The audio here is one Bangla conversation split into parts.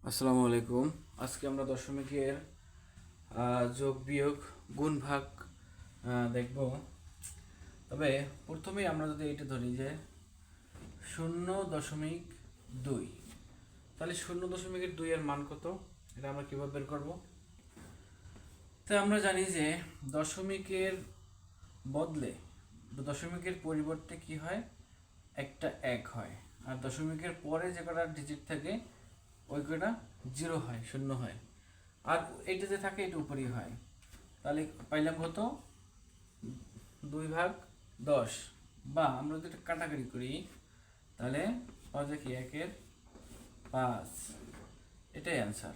আসসালামু আলাইকুম। আজকে আমরা দশমিকের যোগ বিয়োগ গুণ ভাগ দেখব। তবে প্রথমেই আমরা যদি এটা ধরি যে 0.2, তাহলে 0.2 এর মান কত, এটা আমরা কিভাবে বের করব? তাই আমরা জানি যে দশমিকের বদলে দশমিকের পরিবর্তে কি হয়, একটা এক হয়, আর দশমিকের পরে যে কটা ডিজিট থাকে ওই কটা জিরো হয়, শূন্য হয়, আর এইটা যে থাকে এটা উপরেই হয়। তাহলে পাইলাম কত, 2/10, বা আমরা যদি এটা কাটাকাটি করি তাহলে পাওয়া যায় কি 1/5, এটাই অ্যান্সার।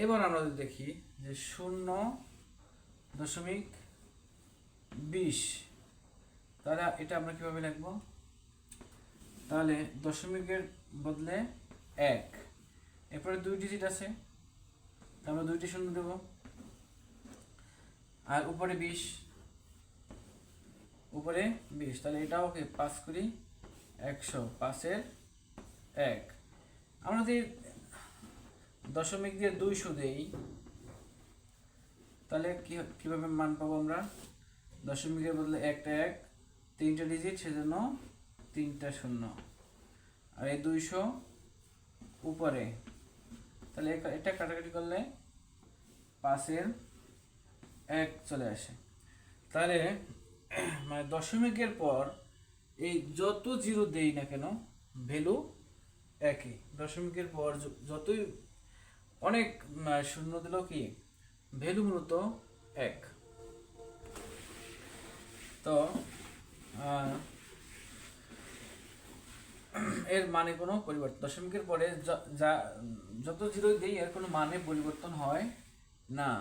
এবার আমরা যদি দেখি যে 0.20, তাহলে এটা আমরা কিভাবে লিখবো? তাহলে দশমিকের বদলে এক, এরপরে 2 ডিজিট আছে, আমরা 2টি শূন্য দেব, আর উপরে 20, তাহলে এটাও কি 5 করি 100, 5-এর 1। আমরা যদি দশমিক দিয়ে 200 দেই তাহলে কিভাবে মান পাবো আমরা? দশমিকের বদলে একটা এক, 3টা ডিজিট, সেজন্য 3টা শূন্য, আর এই 200 উপরে, তাহলে এটা কাটাকাটি করলে 5-এর 1 চলে আসে। তাহলে মানে দশমিকের পর এই যত জিরো দেই না কেন ভ্যালু একই। দশমিকের পর যতই অনেক শূন্য দিলেও কি ভ্যালু মূলত এক। তো এর মানে কোনো পরিবর্তন, দশমিকের পরে যা যত জিরো দেই এর কোনো মানে পরিবর্তন হয় না।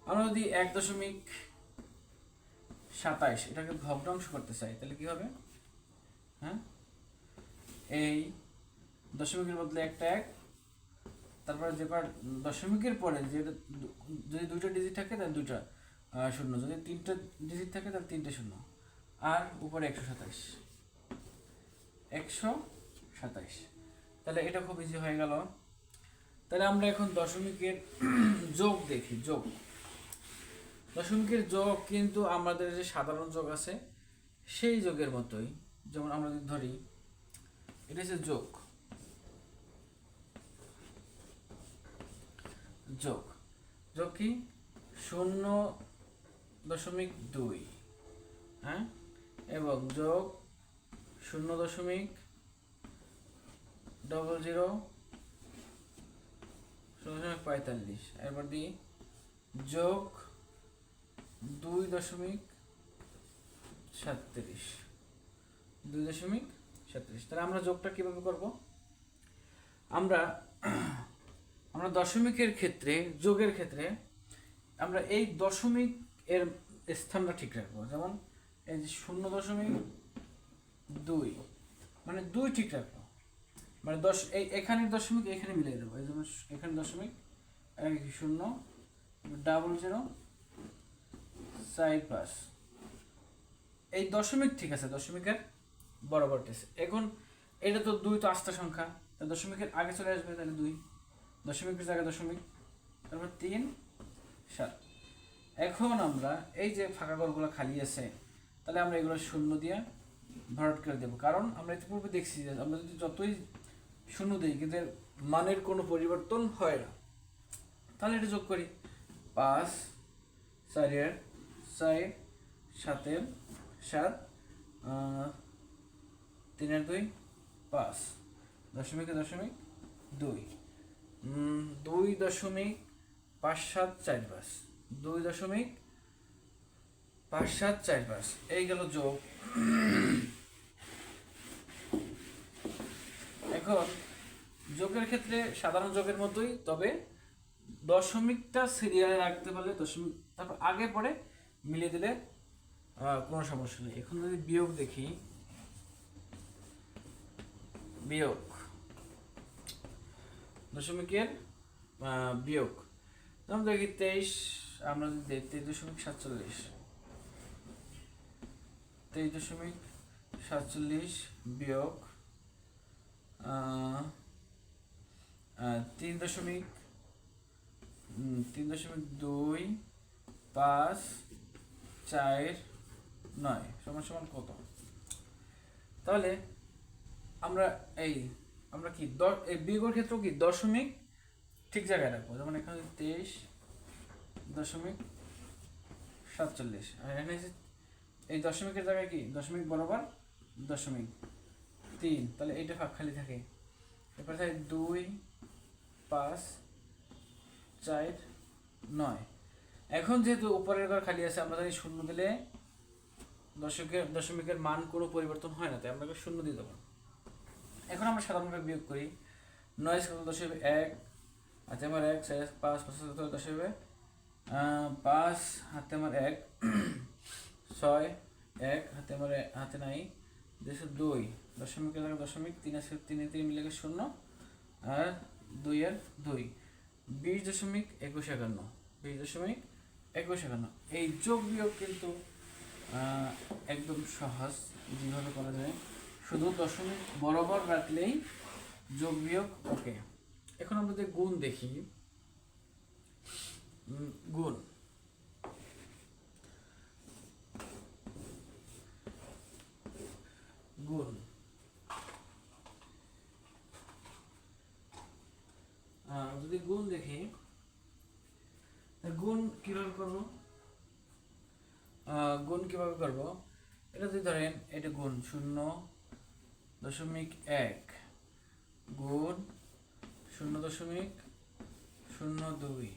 আমরা যদি 1.27 এটাকে ভগ্নাংশ করতে চাই তাহলে কি হবে? হ্যাঁ, এই দশমিকের বদলে একটা এক, তারপরে যে দশমিকের পরে যে যদি 2টা ডিজিট থাকে তাহলে 2টা শূন্য, যদি 3টা ডিজিট থাকে তাহলে 3টে শূন্য, আর উপরে 127। তাহলে এটা খুব ইজি হয়ে গেল। তাহলে আমরা এখন দশমিকের যোগ দেখি। দশমিকের যোগ কিন্তু আমাদের যে সাধারণ যোগ আছে সেই যোগের মতোই। যেমন আমরা যদি ধরি এটা হচ্ছে যোগ, যোগ যোগ কি 0.2, হ্যাঁ, এবং যোগ 0.00 এরপর দিই যোগ 2.37। তাহলে আমরা যোগটা কিভাবে করব? আমরা আমরা দশমিকের ক্ষেত্রে, যোগের ক্ষেত্রে আমরা এই দশমিক এর স্থানটা ঠিক রাখবো। যেমন এই যে 0.2, মানে 2 ঠিক রাখবো, মানে এখানে দশমিক এখানে মিলিয়ে দেবো। এই যেমন এখানে দশমিক, 0.0045, এই দশমিক ঠিক আছে, দশমিকের বরাবর টেছে। এখন এটা তো 2 তো আস্তা সংখ্যা, দশমিকের আগে চলে আসবে, তাহলে 2, দশমিকের জায়গায় দশমিক, তারপর 3, 7। এখন আমরা এই যে ফাঁকা ঘরগুলো খালি আছে তাহলে আমরা এগুলো শূন্য দিয়ে ভরাট করে দেবো, কারণ আমরা ইতিপূর্বে দেখছি যে আমরা যদি যতই শূন্য দিই কিন্তু মানের কোনো পরিবর্তন হয় না। তাহলে এটা যোগ করি, 5, 4-এর 4, 7-এর 7, 3-এর 2, 5, দশমিকে দশমিক 2, 2.5745, 2.5745, এই গেল যোগ। এখন যোগের ক্ষেত্রে সাধারণ যোগের মতোই, তবে দশমিকটা সিরিয়ালে রাখতে পারলে দশমিক তারপর আগে পরে মিলিয়ে দিলে কোনো সমস্যা নেই। এখন যদি বিয়োগ দেখি, বিয়োগ দশমিকের বিয়োগ, যেমন দেখি 23, আমরা যদি দেখি 23.47, 23.47 বিয়োগ 3.2 5 4 9 সমান সমান কত? তাহলে আমরা আমরা কি এই বিয়োগের ক্ষেত্রে কি দশমিক ঠিক জায়গায় রাখবো, যেমন এখানে 23.47 আর এখানে এই দশমিকের জায়গায় কি দশমিক বরাবর দশমিক 3, তাহলে এইটা ফাঁক খালি থাকে। এরপর থাকে 2 5 4 9। এখন যেহেতু উপরের ঘর খালি আছে, আমরা জানি শূন্য দিলে দশমিকের মান কোনো পরিবর্তন হয় না, তাই আমরা শূন্য দিয়ে দেবো। এখন আমরা সাধারণভাবে বিয়োগ করি। 9 কত 10 হাতে আমার 1 5 5 10 5 হাতে আমার 1 6 1 হাতে আমার হাতে নাই 2 দশমিকের জায়গায় দশমিক 3 আছে 3 3 মিলে 0 আর 2 এর 2 20.2151 এই যোগ বিয়োগ কিন্তু একদম সহজ, যেভাবে করা যায়, শুধু দশমিক বরাবর রাখলেই যোগ বিয়োগ ওকে। এখন আমরা যদি গুণ দেখি, গুণ গুণ যদি গুণ দেখি, গুণ কিভাবে করব? এটা যদি ধরেন এটা গুণ 0.1 গুণ 0.02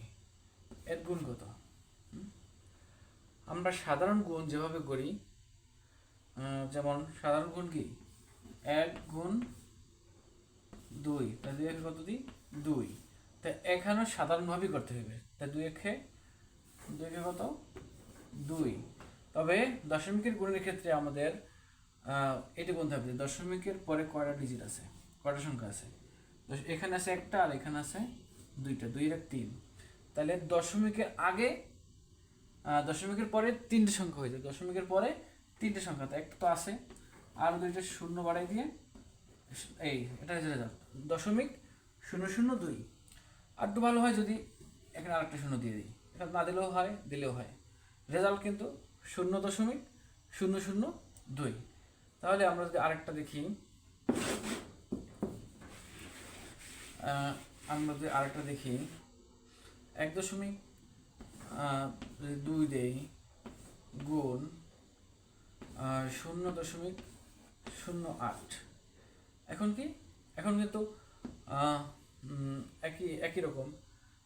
এর গুণ কত? আমরা সাধারণ গুণ যেভাবে করি, যেমন সাধারণ গুণ কি 1 গুণ 2, তাই 2 কত দিই 2, তাই এখানেও সাধারণভাবেই করতে হবে। তাই 2 কত 2। তবে দশমিকের গুণের ক্ষেত্রে আমাদের এটি বলতে হবে দশমিকের পরে কয়টা ডিজিট আছে, কয়টা সংখ্যা আছে। এখানে আছে একটা আর এখানে আছে দুইটা, 2 আর 3। তাহলে দশমিকের আগে দশমিকের পরে 3টে সংখ্যা হয়ে যায়, দশমিকের পরে 3টে সংখ্যা, তো একটা তো আছে, আর 2টা শূন্য বাড়াই দিয়ে এটা হয়ে যাবে 0.002। আর একটু ভালো হয় যদি এখানে আরেকটা শূন্য দিয়ে দিই, এটা না দিলেও হয়, দিলেও হয়, রেজাল্ট কিন্তু 0.002। তাহলে আমরা যদি আরেকটা দেখি, আমরা যদি 1.2 দেই গুণ 0.08। এখন কিন্তু একই রকম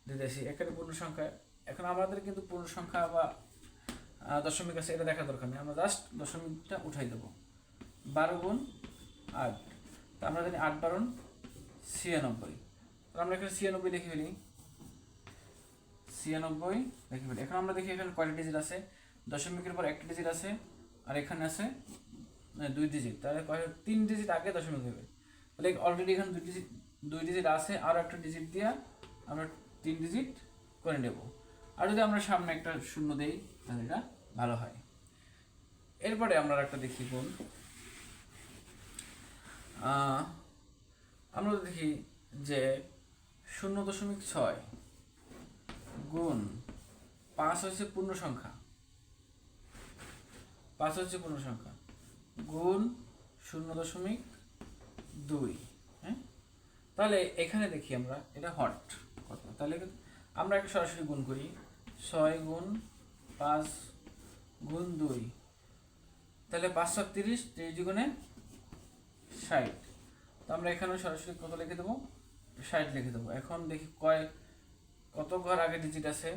দিতেছি, এখানে পূর্ণ সংখ্যা। এখন আমাদের কিন্তু পূর্ণ সংখ্যা বা দশমিক আছে এটা দেখা দরকার নেই, আমরা জাস্ট দশমিকটা উঠাই দেবো। 12 গুণ 8, তা আমরা জানি 8 12 96, তো আমরা এখানে 96 লিখে ফেলি। এখন আমরা দেখি এখানে কয়টা ডিজিট আছে, দশমিকের পর একটা ডিজিট আছে আর এখানে আছে 2 ডিজিট, তাহলে 3 ডিজিট আগে দশমিক হবে। তাহলে অলরেডি এখানে 2 ডিজিট আছে, আরও একটা ডিজিট দিয়ে আমরা 3 ডিজিট করে নেব। আর যদি আমরা সামনে একটা শূন্য দেই তাহলে এটা ভালো হয়। এরপরে আমরা একটা দেখি গুণ, আমরা দেখি যে 0.6 গুণ 5 হচ্ছে পূর্ণ সংখ্যা, গুণ 0.2। হ্যাঁ, তাহলে এখানে দেখি আমরা এটা হট কত, তাহলে আমরা একটা সরাসরি গুণ করি। 6 গুণ 5 গুণ 2, তাহলে 5 30, 30 গুণে 60। তো আমরা এখানে সরাসরি কত লিখে দেবো 60 লিখে দেবো। এখন দেখি কত ঘর আগে ডিজিট আছে,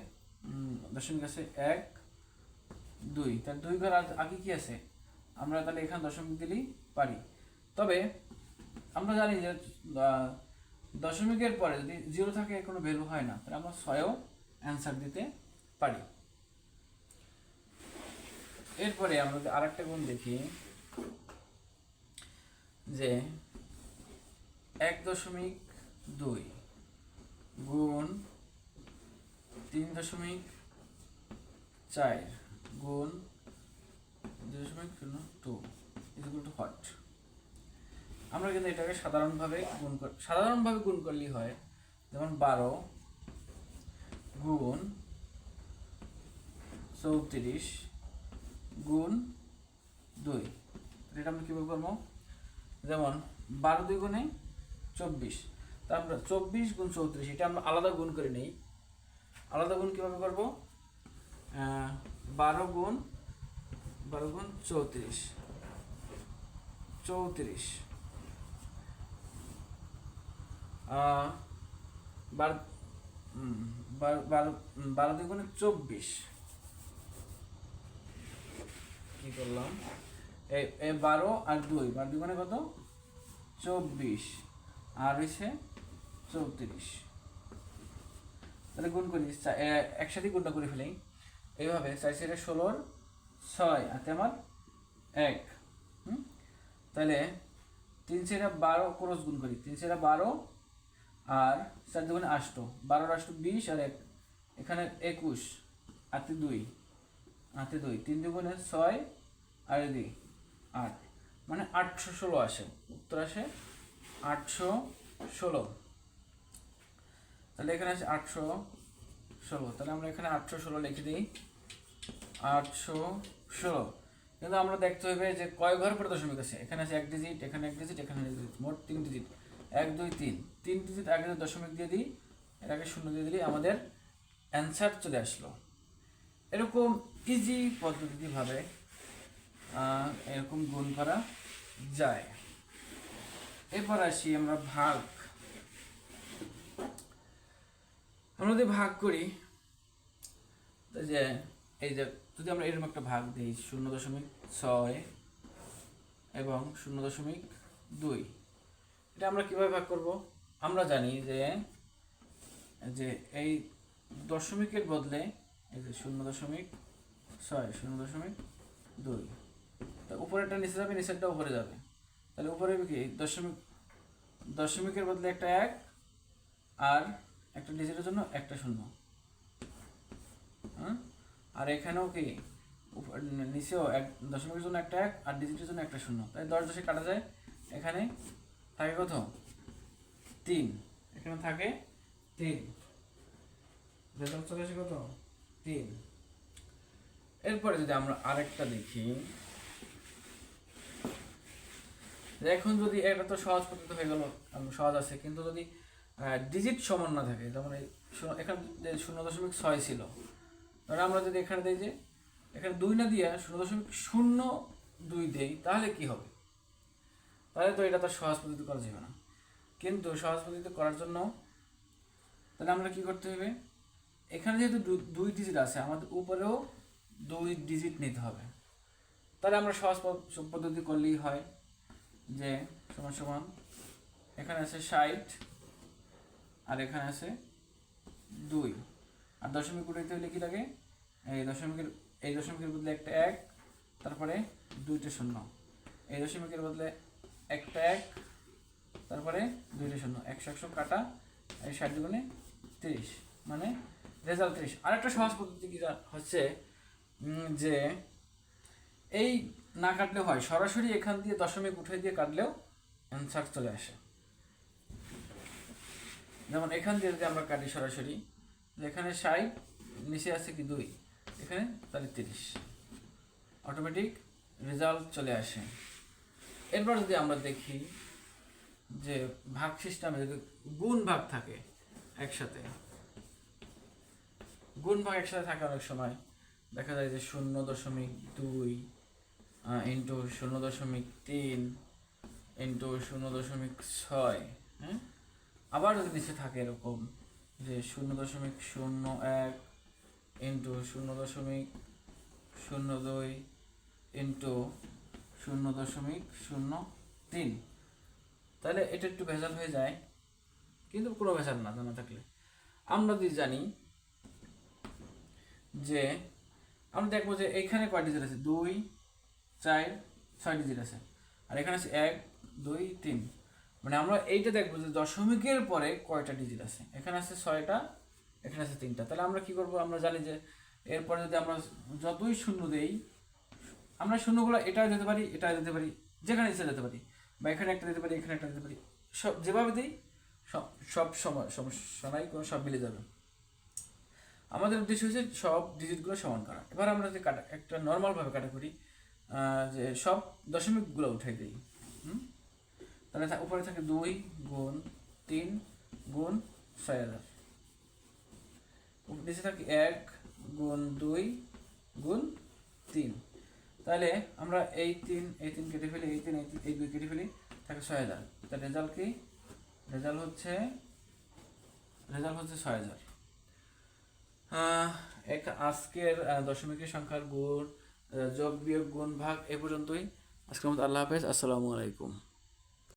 দশমিক আছে 1 2, তার 2 ঘর আগে কি আছে, আমরা তাহলে এখানে দশমিক দিলেই পারি। তবে আমরা জানি যে দশমিকের পরে যদি 0 থাকে কোনো ভ্যালু হয় না, তাহলে আমরা 6ও অ্যান্সার দিতে পারি। এরপরে আমরা যদি আরেকটা গুণ দেখি, যে 1.2 গুণ 3.4 গুণ 2.02 ইকুয়াল টু হট। আমরা কিন্তু এটাকে সাধারণভাবে গুণ করলেই হয়, যেমন 12 গুণ 34 গুণ 2, এটা আমরা কীভাবে করবো? যেমন 12 2 গুণে 24, তা আমরা 24 গুণ 34 এটা আমরা আলাদা গুণ করে নিই। আলাদা গুণ কীভাবে করবো? 12 গুণ 34 12 2 গুণে 24, কি করলাম? এই 12 আর 2, 12 2 গুণে কত? 24, আর হয়েছে 34। তাহলে গুণ করি, একসাথে গুণটা করে ফেলি এইভাবে। 4 4 16 6 আর আমার 1, তাহলে 3 4 12 ক্রস গুণ করি, 3 4 12 আর 4 2 8, 12 8 20 আর 1 এখানে 21 আর 2 হাতে 2, 3 2 গুণে 6 আর 2 8, মানে 816 আসে, উত্তর আসে 816। তাহলে এখানে আছে 816, তাহলে আমরা এখানে 816 লিখে দিই, 816। কিন্তু আমরা দেখতে হবে যে কয় ঘর পরে দশমিক আছে। এখানে আছে 1 ডিজিট, এখানে 1 ডিজিট, এখানে 1 ডিজিট, মোট 3 ডিজিট, 1 2 3, 3 ডিজিট আগে দশমিক দিয়ে দিই, এর আগে শূন্য দিয়ে দিলে আমাদের অ্যান্সার চলে আসলো। এরকম ইজি পদ্ধতিভাবে এরকম গুণ করা যায়। এরপর আসি আমরা ভাগ। আমরা যদি ভাগ করি, যে এই যে যদি আমরা এরকম একটা ভাগ দিই 0.6 এবং 0.2, এটা আমরা কিভাবে ভাগ করব? আমরা জানি যে এই দশমিকের বদলে এই যে 0.6 0.2, তা উপরেরটা নিচে যাবে, নিচেরটা উপরে যাবে। তাহলে উপরে কি দশমিকের বদলে একটা 1 আর একটা ডিজিটের জন্য একটা 0, আর এখানেও কি নিচেও দশমিকের জন্য একটা 1 আর ডিজিটের জন্য একটা 0, তাই 10 10 কাটা যায়। এখানে থাকে কত? 3, এখানে থাকে 3, রেজাল্ট চলে আসে কত? 3। এরপরে যদি আমরা আরেকটা দেখি, এখন যদি এটা তো সহজ পদ্ধতি হয়ে গেল, সহজ আছে, কিন্তু যদি ডিজিট সমান না থাকে, যেমন এখানে যে 0.6 ছিল, ধরো আমরা যদি এখানে দিই যে এখানে 2 না দিয়ে 0.02 দেই, তাহলে কি হবে? তাহলে তো এটা তো সহজ পদ্ধতি করা যাবে না। কিন্তু সহজ পদ্ধতি করার জন্য তাহলে আমরা কি করতে হবে? এখানে যেহেতু 2 ডিজিট আছে, আমাদের উপরেও 2 ডিজিট নিতে হবে। তাহলে আমরা সহজ পদ্ধতি করলেই হয় যে সমান সমান এখানে আছে 60 আর এখানে আছে 2, আর দশমিক উঠাইতে হলে কি লাগে? এই দশমিকের বদলে একটা 1, তারপরে 2টা 0, এই দশমিকের বদলে একটা 1, তারপরে 2টা 0, 100 100 কাটা, এই 60 গুণে 30, মানে রেজাল্ট 30। আরেকটা সহজ পদ্ধতি কি হচ্ছে যে এই না কাটলেও হয়, সরাসরি এখান দিয়ে দশমিক উঠে দিয়ে কাটলেও অ্যান্সার চলে আসে। যেমন এখান দিয়ে যদি আমরা কাটি সরাসরি, এখানে 60, নিচে আছে কি 2, এখানে তাহলে 30, অটোমেটিক রেজাল্ট চলে আসে। এরপর যদি আমরা দেখি যে ভাগ সিস্টেমে যদি গুণ ভাগ থাকে একসাথে, গুণ ভাগ একসাথে থাকে অনেক সময় দেখা যায় যে 0.2 ইন্টু 0.3 ইন্টু 0.6, হ্যাঁ। আবার যদি নিচে থাকে এরকম যে 0.01 ইন্টু 0.02 ইন্টু 0.03, তাহলে এটা একটু ভেজাল হয়ে যায়, কিন্তু কোনো ভেজাল না জানা থাকলে। আমরা যদি জানি যে আমরা দেখবো যে এইখানে কয় ডিজিট আছে, 2 4 6 ডিজিট আছে, আর এখানে আছে 1 2 3, মানে আমরা এইটা দেখবো যে দশমিকের পরে কয়টা ডিজিট আছে। এখানে আছে 6টা, এখানে আছে 3টা। তাহলে আমরা কি করব? আমরা জানি যে এরপরে যদি আমরা যতই শূন্য দেই, আমরা শূন্যগুলো এটা দিতে পারি, এটা দিতে পারি, যেখানে ইচ্ছা দিতে পারি, বা এখানে একটা দিতে পারি, এখানে একটা দিতে পারি, সব যেভাবে দিই সব সমস্যা নাই, কোনো সব মিলে যাবে। আমাদের উদ্দেশ্য হচ্ছে সব ডিজিটগুলো সমান করা। এবার আমরা যে একটা নর্মালভাবে কাটা করি, যে সব দশমিকগুলো উঠাই দিই। তাহলে উপরে থাকে 2 গুণ 3 গুণ 6000, নিচে থাকে 1 গুণ 2 গুণ 3। তাহলে আমরা এই 3 কেটে ফেলি, এই 3 এই 2 কেটে ফেলি, থাকে 6000। তাহলে রেজাল্ট কি? রেজাল্ট হচ্ছে 6000। আজকের দশমিকের সংখ্যার গুণ, যোগ বিয়োগ গুণ ভাগ এ পর্যন্তই। আজকের মতো আল্লাহ হাফেজ, আসসালামু আলাইকুম।